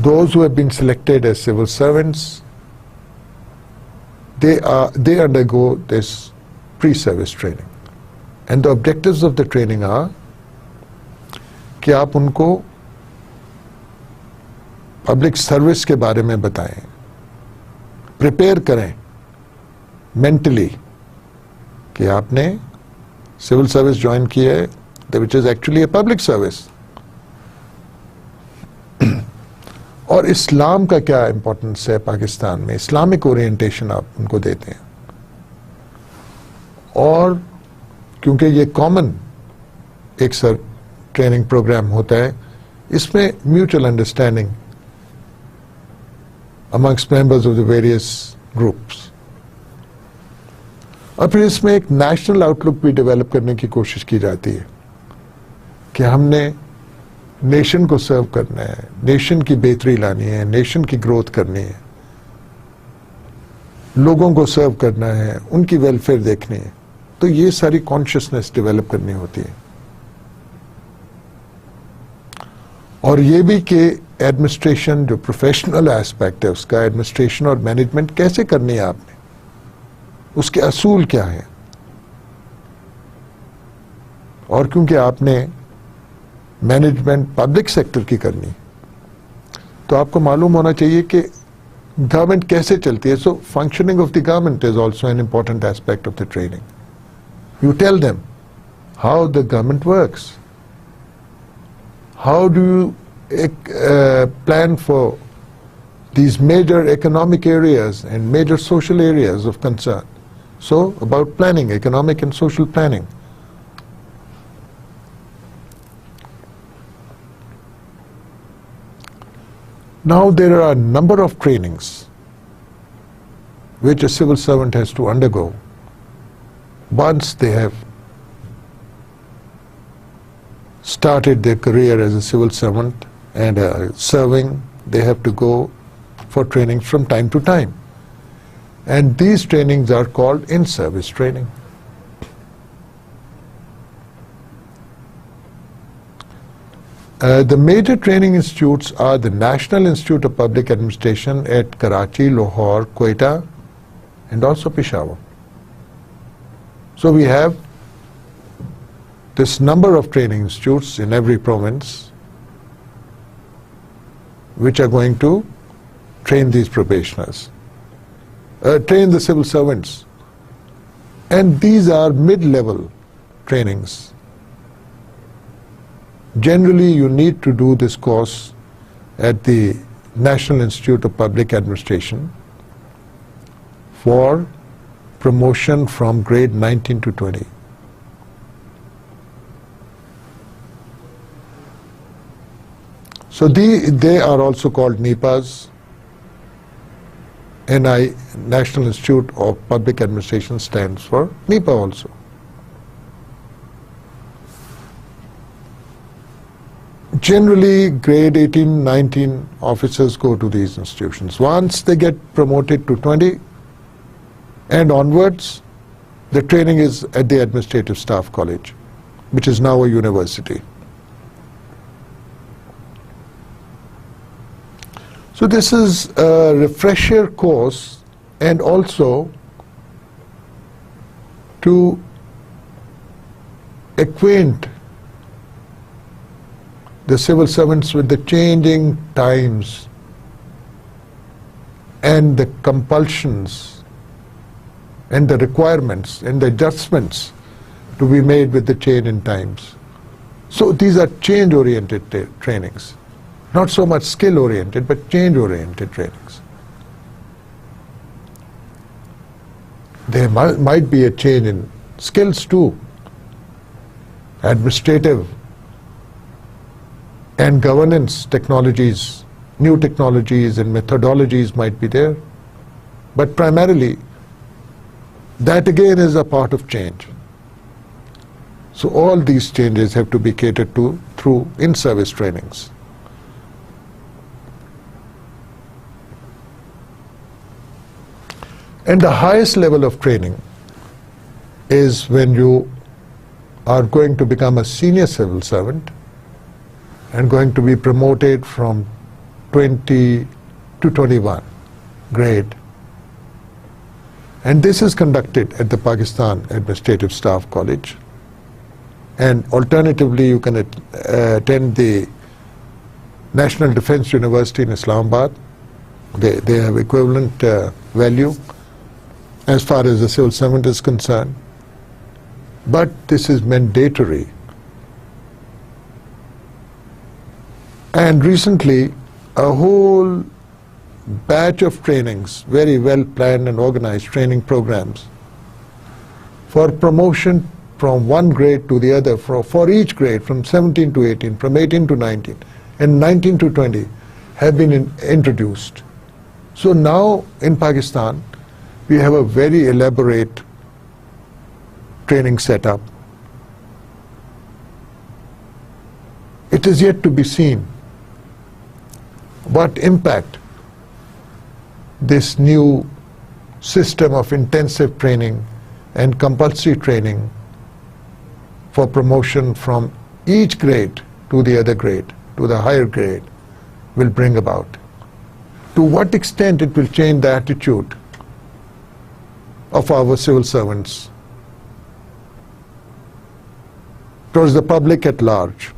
those who have been selected as civil servants, they undergo this pre-service training, and the objectives of the training are कि आप उनको पब्लिक सर्विस के बारे में बताएं, प्रिपेयर करें मेंटली कि आपने सिविल सर्विस ज्वाइन की है, which is actually a public service, और इस्लाम का क्या इंपॉर्टेंस है पाकिस्तान में, इस्लामिक ओरिएंटेशन आप उनको देते हैं। और क्योंकि ये कॉमन एक सर ट्रेनिंग प्रोग्राम होता है, इसमें mutual understanding amongst members of the various groups, और फिर इसमें एक नेशनल आउटलुक भी डेवलप करने की कोशिश की जाती है कि हमने नेशन को सर्व करना है, नेशन की बेहतरी लानी है, नेशन की ग्रोथ करनी है, लोगों को सर्व करना है, उनकी वेलफेयर देखनी है। तो ये सारी कॉन्शियसनेस डेवलप करनी होती है। और ये भी कि एडमिनिस्ट्रेशन जो प्रोफेशनल एस्पेक्ट है उसका, एडमिनिस्ट्रेशन और मैनेजमेंट कैसे करनी है आपने, उसके असूल क्या है। और क्योंकि आपने मैनेजमेंट पब्लिक सेक्टर की करनी, तो आपको मालूम होना चाहिए कि गवर्नमेंट कैसे चलती है। So functioning of the government is also an important aspect of the training. You tell them how the government works, how do you plan for these major economic areas and major social areas of concern. So about planning, economic and social planning. Now there are a number of trainings which a civil servant has to undergo once they have started their career as a civil servant and serving. They have to go for training from time to time, and these trainings are called in-service training. The major training institutes are the National Institute of Public Administration at Karachi, Lahore, Quetta, and also Peshawar. So we have this number of training institutes in every province which are going to train these probationers, train the civil servants. And these are mid-level trainings. Generally, you need to do this course at the National Institute of Public Administration for promotion from grade 19 to 20. So they are also called NIPAs. NI, National Institute of Public Administration, stands for NIPA also. Generally, grade 18, 19 officers go to these institutions. Once they get promoted to 20 and onwards, the training is at the Administrative Staff College, which is now a university. So this is a refresher course, and also to acquaint the civil servants with the changing times and the compulsions and the requirements and the adjustments to be made with the change in times. So these are change-oriented trainings. Not so much skill-oriented, but change-oriented trainings. There might be a change in skills too. Administrative and governance technologies, new technologies and methodologies might be there. But primarily, that again is a part of change. So all these changes have to be catered to through in-service trainings. And the highest level of training is when you are going to become a senior civil servant and going to be promoted from 20 to 21 grade. And this is conducted at the Pakistan Administrative Staff College. And alternatively, you can attend the National Defence University in Islamabad. They have equivalent value as far as the civil servant is concerned. But this is mandatory. And recently, a whole batch of trainings, very well planned and organized training programs for promotion from one grade to the other, for each grade, from 17 to 18, from 18 to 19, and 19 to 20, have been introduced. So now in Pakistan, we have a very elaborate training setup. It is yet to be seen what impact this new system of intensive training and compulsory training for promotion from each grade to the other grade, to the higher grade, will bring about. To what extent it will change the attitude of our civil servants towards the public at large.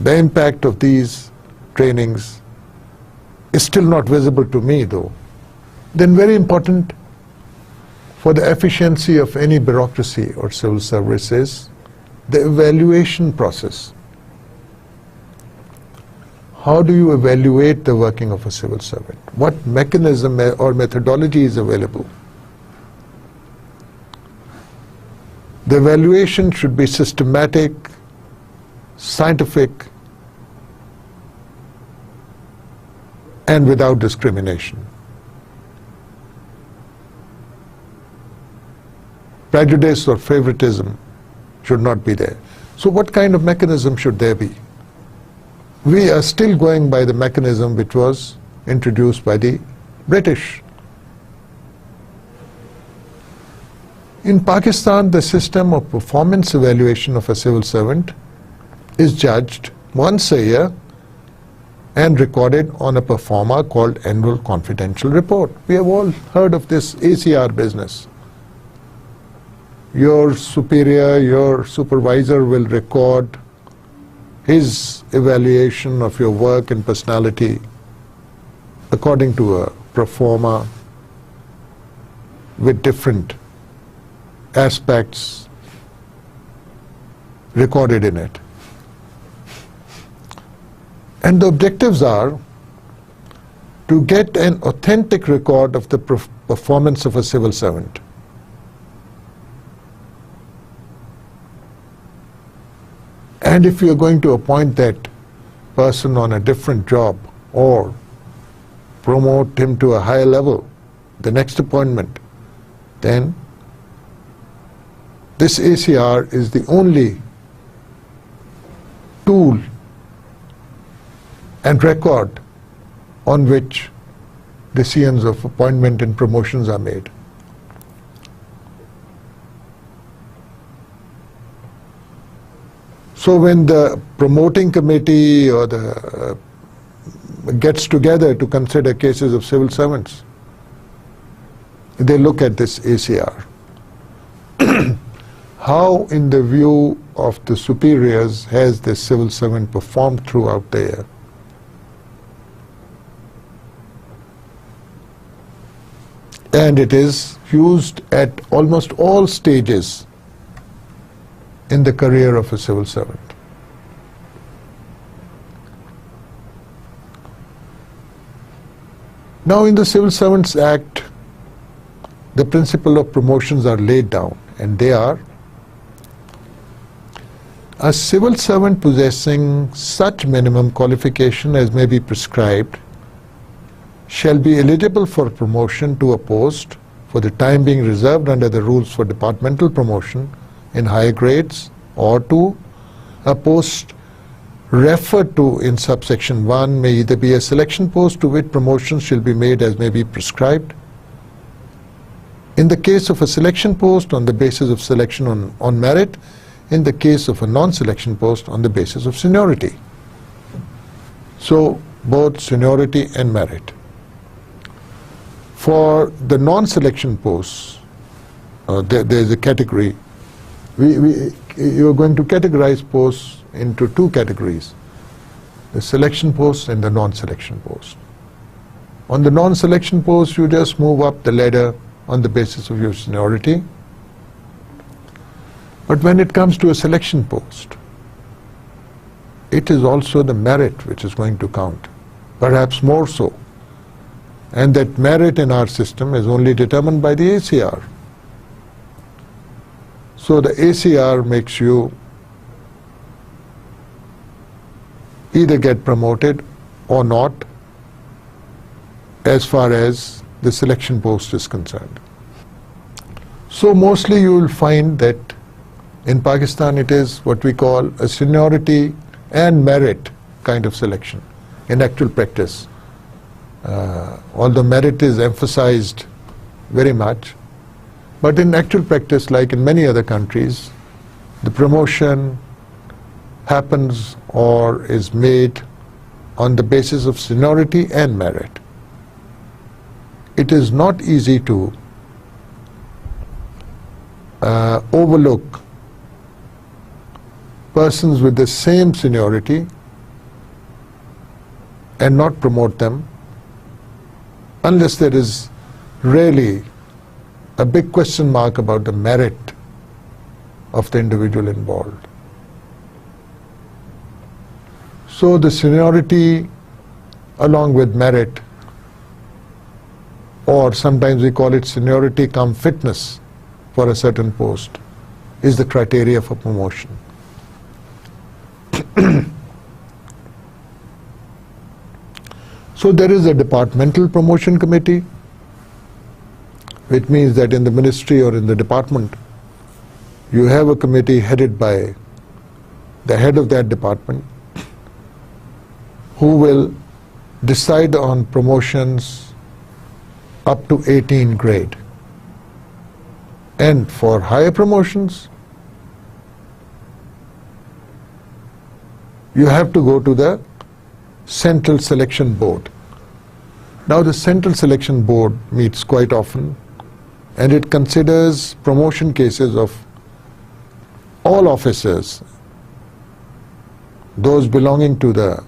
The impact of these trainings is still not visible to me, though. Then very important for the efficiency of any bureaucracy or civil service is the evaluation process. How do you evaluate the working of a civil servant? What mechanism or methodology is available? The evaluation should be systematic, scientific, and without discrimination. Prejudice or favoritism should not be there. So what kind of mechanism should there be? We are still going by the mechanism which was introduced by the British. In Pakistan, the system of performance evaluation of a civil servant is judged once a year and recorded on a performer called Annual Confidential Report. We have all heard of this ACR business. Your superior, your supervisor will record his evaluation of your work and personality according to a performer with different aspects recorded in it. And the objectives are to get an authentic record of the performance of a civil servant. And if you are going to appoint that person on a different job or promote him to a higher level, the next appointment, then this ACR is the only tool and record on which decisions of appointment and promotions are made. So when the promoting committee or the gets together to consider cases of civil servants, they look at this ACR. How, in the view of the superiors, has the civil servant performed throughout the year? And it is used at almost all stages in the career of a civil servant. Now, in the Civil Servants Act, the principle of promotions are laid down, and they are: a civil servant possessing such minimum qualification as may be prescribed shall be eligible for promotion to a post for the time being reserved under the rules for departmental promotion in higher grades, or to a post referred to in subsection 1 may either be a selection post to which promotions shall be made as may be prescribed, In the case of a selection post, on the basis of selection on merit. In the case of a non-selection post, on the basis of seniority. So both seniority and merit. For the non-selection posts, there is a category. You are going to categorize posts into two categories: the selection post and the non-selection post. On the non-selection post, you just move up the ladder on the basis of your seniority. But when it comes to a selection post, it is also the merit which is going to count, perhaps more so. And that merit in our system is only determined by the ACR. So the ACR makes you either get promoted or not as far as the selection post is concerned. So mostly you will find that in Pakistan it is what we call a seniority and merit kind of selection in actual practice. Although merit is emphasized very much, but in actual practice, like in many other countries, the promotion happens or is made on the basis of seniority and merit. It is not easy to overlook persons with the same seniority and not promote them unless there is really a big question mark about the merit of the individual involved. So the seniority along with merit, or sometimes we call it seniority cum fitness for a certain post, is the criteria for promotion. So there is a departmental promotion committee, which means that in the ministry or in the department, you have a committee headed by the head of that department who will decide on promotions up to 18 grade. And for higher promotions, you have to go to the Central Selection Board. Now the Central Selection Board meets quite often and it considers promotion cases of all officers, those belonging to the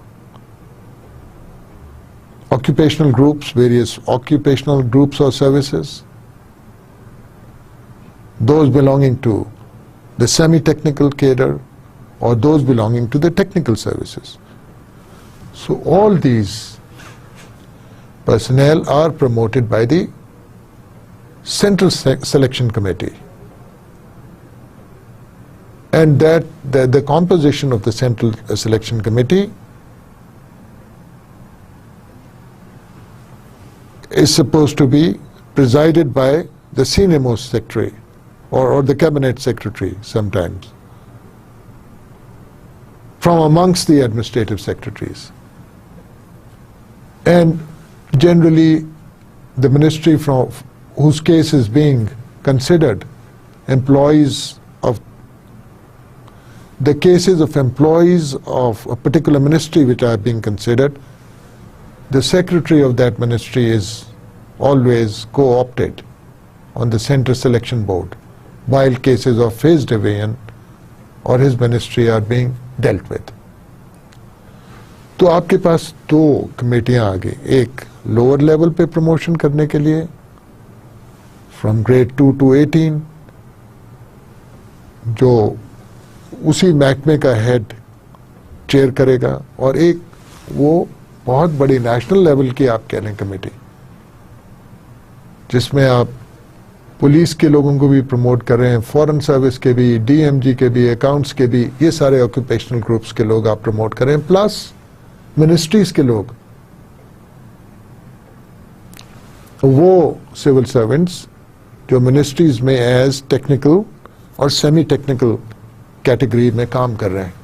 occupational groups, various occupational groups or services, those belonging to the semi-technical cadre, or those belonging to the technical services. So all these personnel are promoted by the Central Selection Committee. And that the composition of the Central Selection Committee is supposed to be presided by the senior most secretary or the cabinet secretary sometimes, from amongst the administrative secretaries. And generally the ministry from whose case is being considered, employees of the cases of employees of a particular ministry which are being considered, the secretary of that ministry is always co-opted on the Central Selection Board while cases of his division or his ministry are being dealt with. तो आपके पास दो कमेटियां आ गई, एक lower level पे promotion करने के लिए फ्रॉम ग्रेड 2 to 18, जो उसी महकमे का हेड चेयर करेगा, और एक वो बहुत बड़ी नेशनल लेवल की आप कह लें कमेटी, जिसमें आप पुलिस के लोगों को भी प्रमोट कर रहे हैं, फॉरेन सर्विस के भी, डीएमजी के भी, अकाउंट्स के भी, ये सारे ऑक्यूपेशनल ग्रुप्स के लोग आप प्रमोट कर रहे हैं, प्लस मिनिस्ट्रीज के लोग, वो सिविल सर्वेंट्स जो मिनिस्ट्रीज में एज टेक्निकल और सेमी टेक्निकल कैटेगरी में काम कर रहे हैं.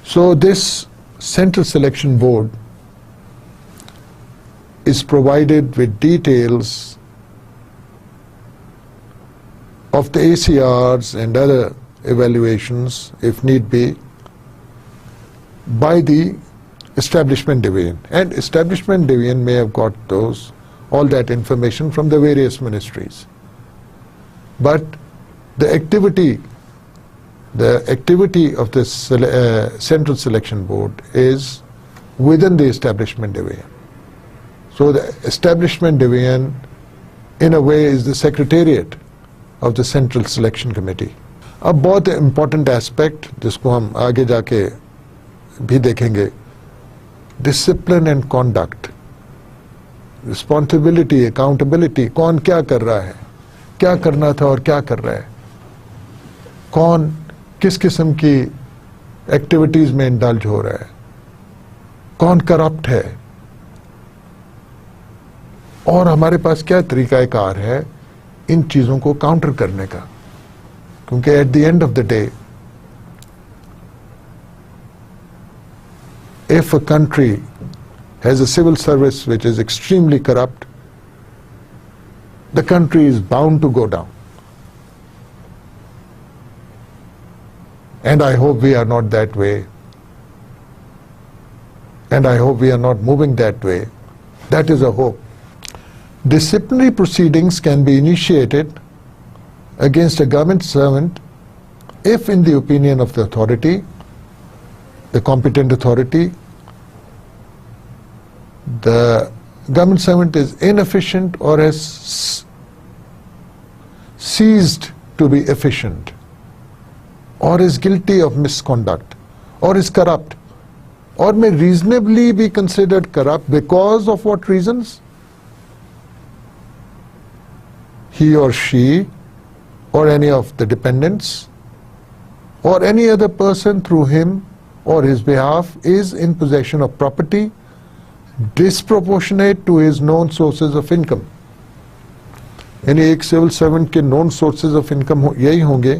So this Central Selection Board is provided with details of the ACRs and other evaluations, if need be, by the establishment division. And establishment division may have got all that information from the various ministries. But the activity of the Central Selection Board is within the establishment division. So the establishment division, in a way, is the secretariat of the Central Selection Committee. अब बहुत important aspect जिसको हम आगे जाके भी देखेंगे, discipline and conduct, responsibility, accountability, कौन क्या कर रहा है, क्या करना था और क्या कर रहा है, कौन किस किस्म की एक्टिविटीज में इंडल्ज हो रहा है, कौन करप्ट है, और हमारे पास क्या तरीकाकार है इन चीजों को काउंटर करने का. क्योंकि at the end of the day if a country has a civil service which is extremely corrupt, the country is bound to go down. And I hope we are not that way. And I hope we are not moving that way. That is a hope. Disciplinary proceedings can be initiated against a government servant if, in the opinion of the authority, the competent authority, the government servant is inefficient or has ceased to be efficient, or is guilty of misconduct, or is corrupt, or may reasonably be considered corrupt because of what reasons? He or she or any of the dependents or any other person through him or his behalf is in possession of property disproportionate to his known sources of income. यानी एक civil servant के non sources of income यही होंगे,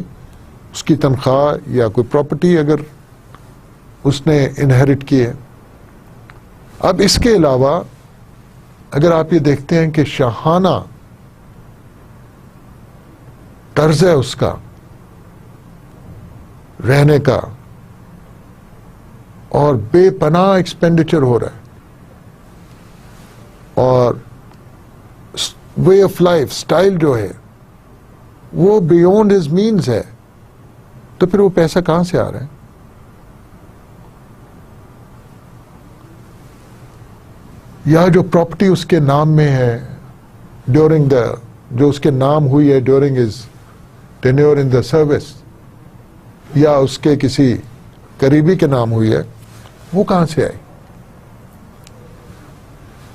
उसकी तनख्वाह या कोई property अगर उसने इनहेरिट की है. अब इसके अलावा अगर आप ये देखते हैं कि शाहाना तर्ज है उसका रहने का और बेपनाह एक्सपेंडिचर हो रहा है और वे ऑफ लाइफ स्टाइल जो है वो बियॉन्ड हिज मीन्स है, तो फिर वो पैसा कहां से आ रहा है? या जो प्रॉपर्टी उसके नाम में है ड्यूरिंग द जो उसके नाम हुई है during his tenure in the service, या उसके किसी करीबी के नाम हुई है, वो कहां से आई?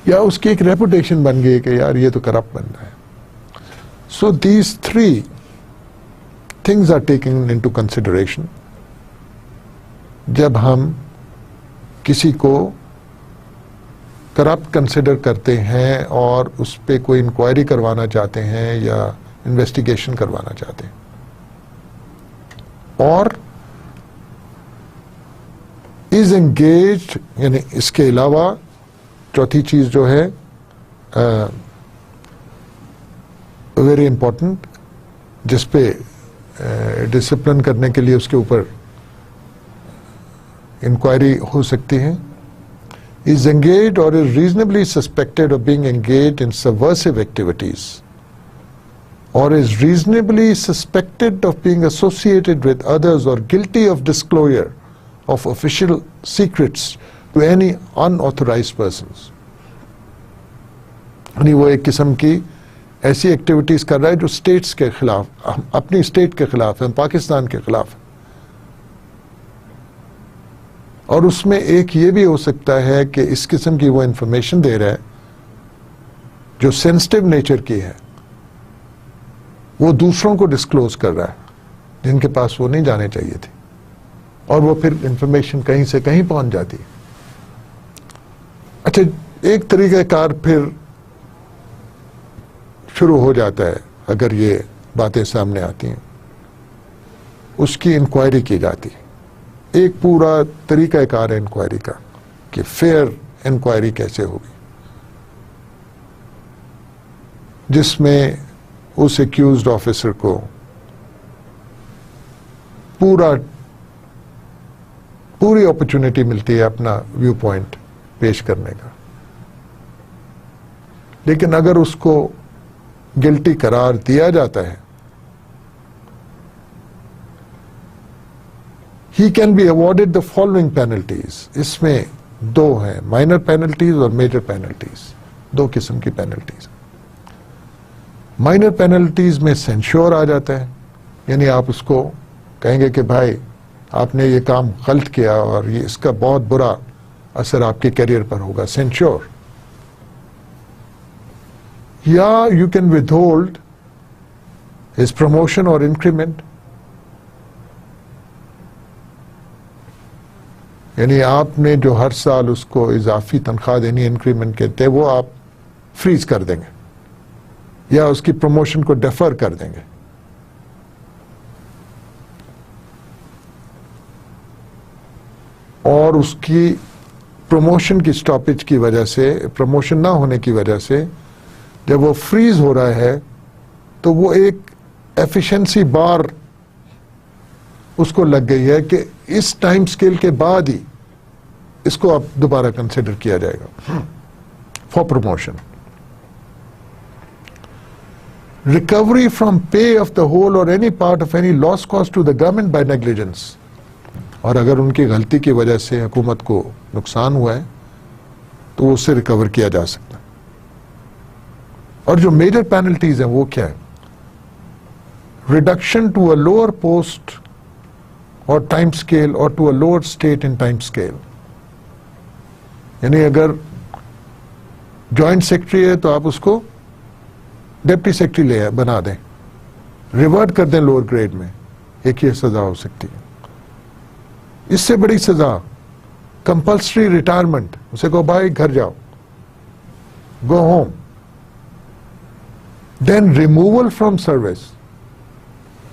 या उसकी एक रेपुटेशन बन गई कि यार ये तो करप्ट बंदा है. So these three things are taking into consideration जब हम किसी को करप्ट कंसिडर करते हैं और उस पर कोई इंक्वायरी करवाना चाहते हैं या इन्वेस्टिगेशन करवाना चाहते हैं. और इज एंगेज्ड, यानी इसके अलावा चौथी चीज जो है वेरी इंपॉर्टेंट, जिसपे डिसिप्लिन करने के लिए उसके ऊपर इंक्वायरी हो सकती है, is engaged or is reasonably suspected of being engaged in subversive activities or is reasonably suspected of being associated with others or guilty of disclosure of official secrets to any unauthorized persons. यानी वो एक किस्म की ऐसी activities कर रहा है जो स्टेट्स के खिलाफ, अपनी स्टेट के खिलाफ है, पाकिस्तान के खिलाफ है. और उसमें एक ये भी हो सकता है कि इस किस्म की वो इंफॉर्मेशन दे रहा है जो सेंसिटिव नेचर की है, वो दूसरों को डिस्क्लोज कर रहा है जिनके पास वो नहीं जाने चाहिए थी, और वो फिर इंफॉर्मेशन कहीं से कहीं पहुंच जाती है. अच्छा, एक तरीक़ाकार फिर शुरू हो जाता है अगर ये बातें सामने आती हैं, उसकी इंक्वायरी की जाती है. एक पूरा तरीक़ाकार है इंक्वायरी का कि फेयर इंक्वायरी कैसे होगी. जिसमें उस एक्यूज्ड ऑफिसर को पूरी अपॉर्चुनिटी मिलती है अपना व्यू पॉइंट पेश करने का। लेकिन अगर उसको गिल्टी करार दिया जाता है, he can be awarded the following penalties. इसमें दो हैं, माइनर पेनल्टीज और मेजर पेनल्टीज, दो किस्म की पेनल्टीज। माइनर पेनल्टीज में सेंश्योर आ जाता है, यानी आप उसको कहेंगे कि भाई आपने ये काम गलत किया और ये इसका बहुत बुरा असर आपके करियर पर होगा, सेंश्योर। या you can withhold his promotion और इंक्रीमेंट, यानी आपने जो हर साल उसको इजाफी तनख्वाह देनी, इंक्रीमेंट कहते हैं, वो आप फ्रीज कर देंगे या उसकी प्रमोशन को डेफर कर देंगे। और उसकी प्रमोशन की स्टॉपेज की वजह से, प्रमोशन ना होने की वजह से जब वो फ्रीज हो रहा है तो वो एक एफिशिएंसी बार उसको लग गई है कि इस टाइम स्केल के बाद ही इसको अब दोबारा कंसिडर किया जाएगा for promotion. Recovery from pay of the whole और any part of any loss cost to the government by negligence, और अगर उनकी गलती की वजह से हुकूमत को नुकसान हुआ है तो उससे रिकवर किया जा सकता है। और जो मेजर पेनल्टीज हैं वो क्या है? Reduction to a lower post और टाइम स्केल और to a lower state in time scale, यानी अगर जॉइंट सेक्रेटरी है तो आप उसको डिप्टी सेक्रेटरी ले बना दें, रिवर्ट कर दें लोअर ग्रेड में, एक ही सजा हो सकती है। इससे बड़ी सजा कंपल्सरी रिटायरमेंट, उसे कहो भाई घर जाओ, go home. Then removal from service,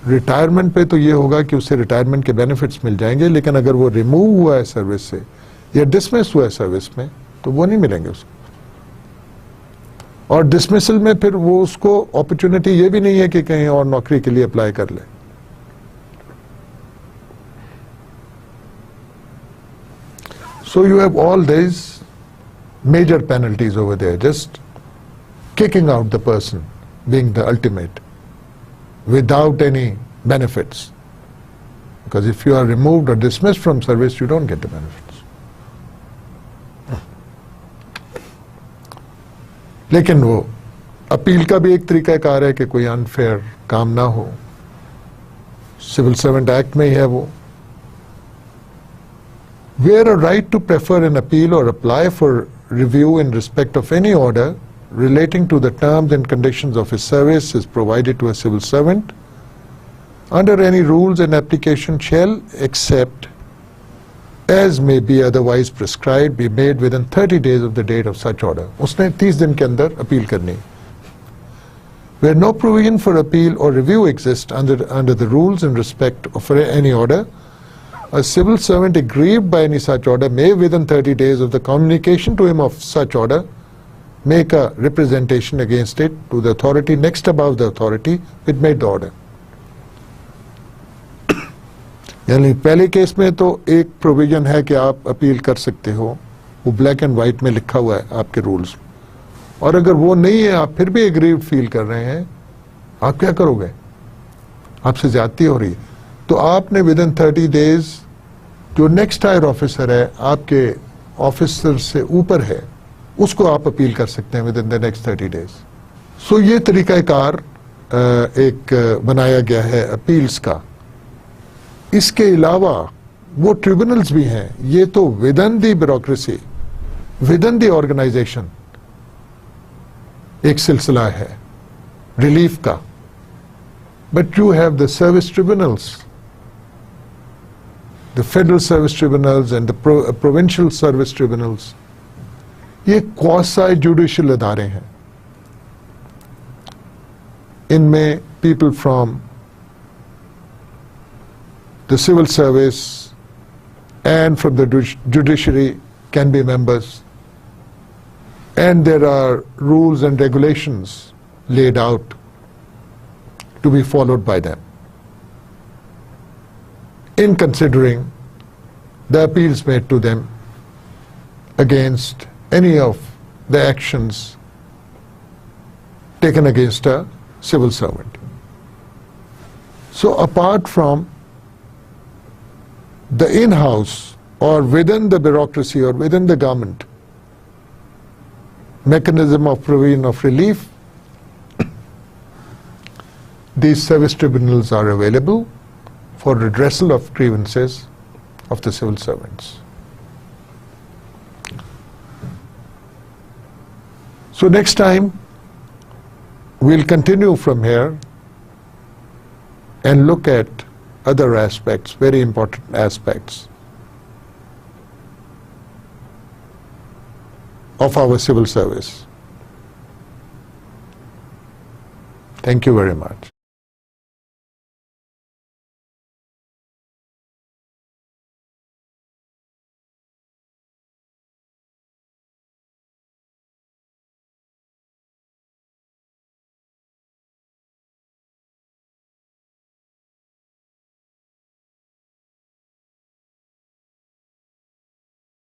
retirement पे तो ये होगा कि उससे रिटायरमेंट के बेनिफिट्स मिल जाएंगे, लेकिन अगर वो रिमूव हुआ है सर्विस से या डिसमिस हुआ है सर्विस में तो वो नहीं मिलेंगे उसको। और डिसमिसल में फिर वो उसको अपॉर्चुनिटी ये भी नहीं है कि कहीं और नौकरी के लिए अप्लाई कर ले। So you have all these major penalties over there, just kicking out the person being the ultimate without any benefits. Because if you are removed or dismissed from service, you don't get the benefits. लेकिन वो appeal का भी एक तरीकाकार है कि कोई unfair काम ना हो, सिविल सर्वेंट एक्ट में ही है वो। Where a right to prefer an appeal or apply for review in respect of any order relating to the terms and conditions of his service is provided to a civil servant under any rules and application shall, except as may be otherwise prescribed, be made within 30 days of the date of such order. उसने 30 दिन के अंदर appeal करनी। Where no provision for appeal or review exists under the rules in respect of any order, a civil servant aggrieved by any such order may, within 30 days of the communication to him of such order, make a representation against it to the authority next above the authority which made the order. यानी पहले case में तो एक provision है कि आप appeal कर सकते हो, वो ब्लैक एंड व्हाइट में लिखा हुआ है आपके रूल्स, और अगर वो नहीं है, आप फिर भी एग्रीव्ड फील कर रहे हैं, आप क्या करोगे? आपसे ज्यादती हो रही है, तो आपने विदिन 30 डेज जो नेक्स्ट हायर ऑफिसर है, आपके ऑफिसर से ऊपर है, उसको आप अपील कर सकते हैं विदिन द नेक्स्ट 30 डेज। सो ये तरीकाकार एक बनाया गया है अपील्स का। इसके अलावा वो ट्रिब्यूनल्स भी हैं, ये तो within the bureaucracy, within the organisation एक सिलसिला है रिलीफ का, but you have the service tribunals, the federal service tribunals and the provincial service tribunals, ये quasi judicial अदारे हैं। इनमें people from the civil service and from the judiciary can be members, and there are rules and regulations, laid out to be followed by them in considering the appeals made to them against any of the actions taken against a civil servant. So apart from the in-house or within the bureaucracy or within the government mechanism of provision of relief, these service tribunals are available for redressal of grievances of the civil servants. So next time we'll continue from here and look at other aspects, very important aspects of our civil service. Thank you very much.